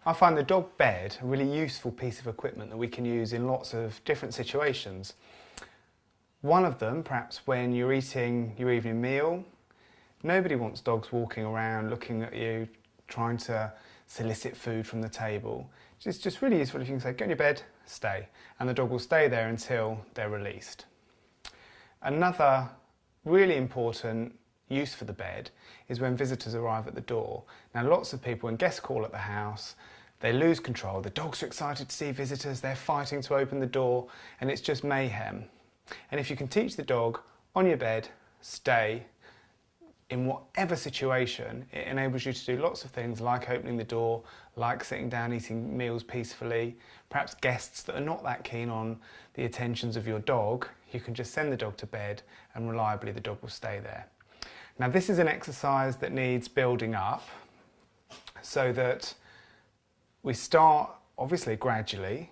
I find the dog bed a really useful piece of equipment that we can use in lots of different situations. One of them, perhaps when you're eating your evening meal, nobody wants dogs walking around looking at you, trying to solicit food from the table. It's just really useful if you can say, get in your bed, stay, and the dog will stay there until they're released. Another really important use for the bed is when visitors arrive at the door. Now, lots of people, when guests call at the house, they lose control. The dogs are excited to see visitors, they're fighting to open the door, and it's just mayhem. And if you can teach the dog, on your bed, stay, in whatever situation, it enables you to do lots of things like opening the door, like sitting down eating meals peacefully. Perhaps guests that are not that keen on the attentions of your dog, you can just send the dog to bed and reliably the dog will stay there. Now, this is an exercise that needs building up so that we start obviously gradually,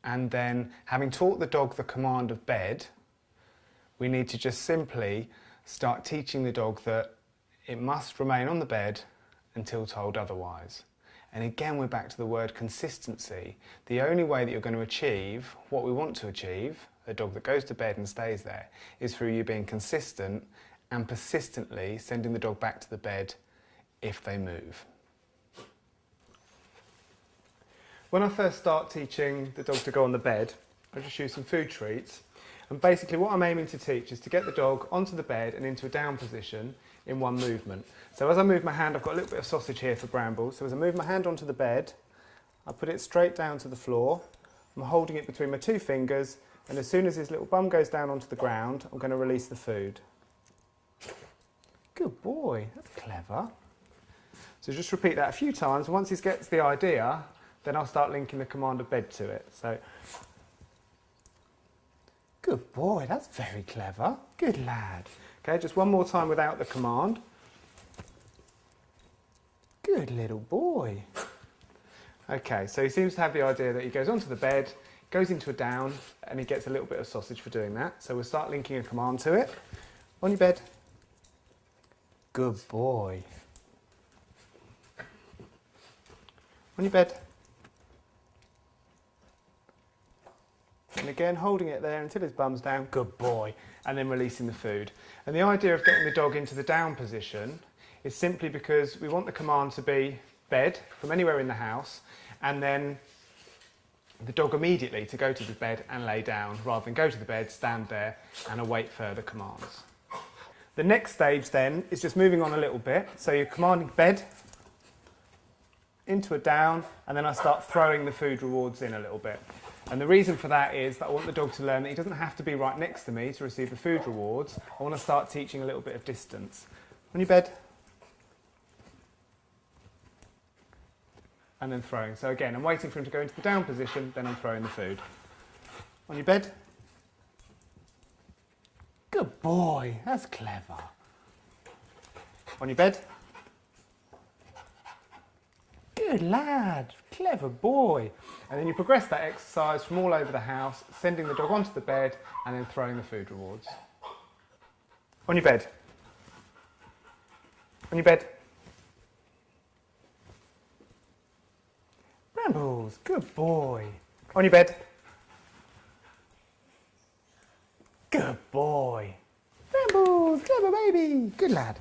and then having taught the dog the command of bed, we need to just simply start teaching the dog that it must remain on the bed until told otherwise. And again, we're back to the word consistency. The only way that you're going to achieve what we want to achieve, a dog that goes to bed and stays there, is through you being consistent and persistently sending the dog back to the bed if they move. When I first start teaching the dog to go on the bed, I just use some food treats. And basically what I'm aiming to teach is to get the dog onto the bed and into a down position in one movement. So as I move my hand, I've got a little bit of sausage here for Brambles. So as I move my hand onto the bed, I put it straight down to the floor. I'm holding it between my two fingers, and as soon as his little bum goes down onto the ground, I'm going to release the food. Good boy, that's clever. So just repeat that a few times. Once he gets the idea, then I'll start linking the command of bed to it. So, good boy, that's very clever. Good lad. Okay, just one more time without the command. Good little boy. Okay, so he seems to have the idea that he goes onto the bed, goes into a down, and he gets a little bit of sausage for doing that. So we'll start linking a command to it. On your bed. Good boy. On your bed. And again, holding it there until his bum's down. Good boy. And then releasing the food. And the idea of getting the dog into the down position is simply because we want the command to be bed from anywhere in the house, and then the dog immediately to go to the bed and lay down, rather than go to the bed, stand there and await further commands. The next stage then is just moving on a little bit. So you're commanding bed into a down, and then I start throwing the food rewards in a little bit. And the reason for that is that I want the dog to learn that he doesn't have to be right next to me to receive the food rewards. I want to start teaching a little bit of distance. On your bed. And then throwing. So again, I'm waiting for him to go into the down position, then I'm throwing the food. On your bed. Good boy, that's clever. On your bed. Good lad, clever boy. And then you progress that exercise from all over the house, sending the dog onto the bed and then throwing the food rewards. On your bed. On your bed. Brambles, good boy. On your bed. Good boy. Brambles, clever baby. Good lad.